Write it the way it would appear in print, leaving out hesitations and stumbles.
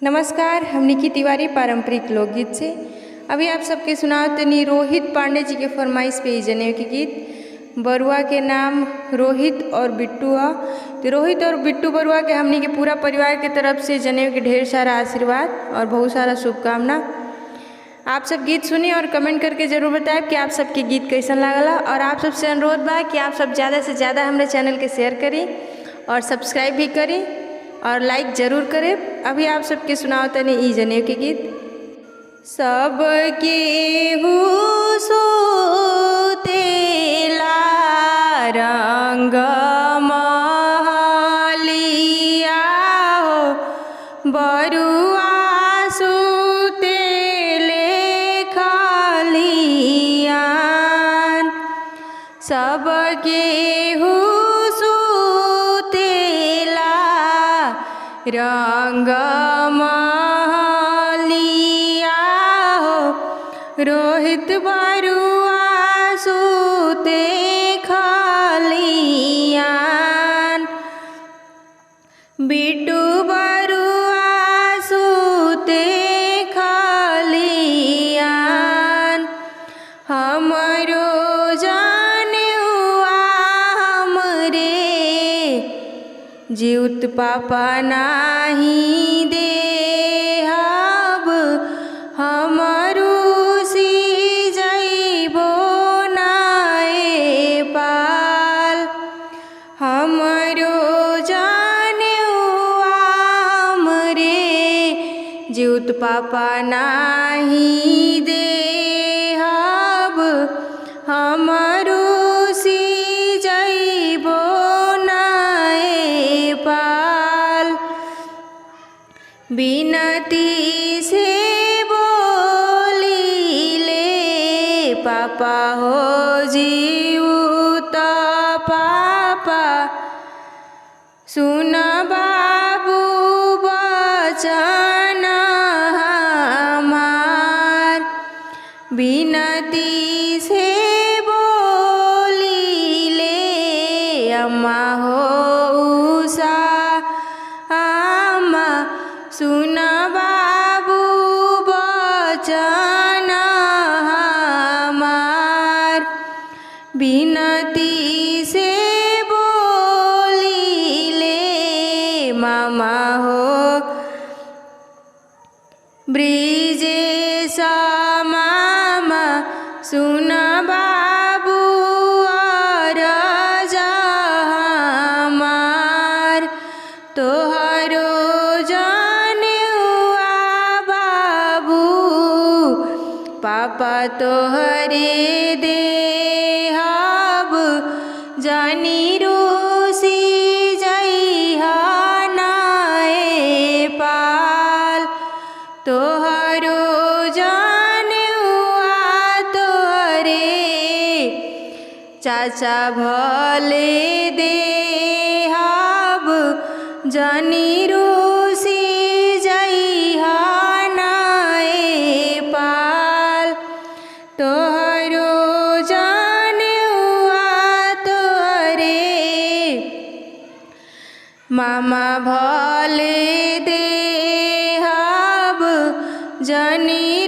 नमस्कार, हम निकी तिवारी पारंपरिक लोकगीत से। अभी आप सबके सुनाओ तनी रोहित पांडे जी के फरमाइश पे जनेऊ के गीत। बरुआ के नाम रोहित और बिट्टू आ। तो रोहित और बिट्टू बरुआ के हमनी के पूरा परिवार के तरफ से जनेऊ के ढेर सारा आशीर्वाद और बहुत सारा शुभकामना। आप सब गीत सुनिए और कमेंट करके ज़रूर बताएं कि आप सबके गीत कैसा लागला। और आप सबसे अनुरोध बा कि आप सब ज़्यादा से ज़्यादा हमारे चैनल के शेयर करें और सब्सक्राइब भी करें और लाइक ज़रूर करें। अभी आप सबके सुनाओ तने ई जनेऊ के गीत। सब केहू सोतेला रंग महलिया हो, बरुआ सुतेले खलियान। सब केहू रंग महलिया हो, रोहित बरुआ सुते खलियान। बिट्टू बरुआ सुते खलियान। हमरो जानेउआ हमरे जीउत पापा नाही देहब, हमरू सी जइबो नाए पाल। हमरो जानेउआ हमरे जीउत पापा नाही देहब, हमरू सी जइबो पाल। बिनती से बोलिले पापा हो जीउत पापा, सुन बाबू बचन हमार। बिनती से बोलिले अम्मा हो सुन बाबू बचन हमार। बिनती से बोलिले मामा हो ब्रिजेश मामा, सुन बाबू अरज हमार। तोहरो पापा तोहरे देहब, जानी रूसी जइहा नाए पाल। तोहरो जानेउआ तोहरे चाचा भले देहब, जानी रूसी जइहा नाए पाल। तोहरो जानेउआ तोहरे मामा भले देहब, जानी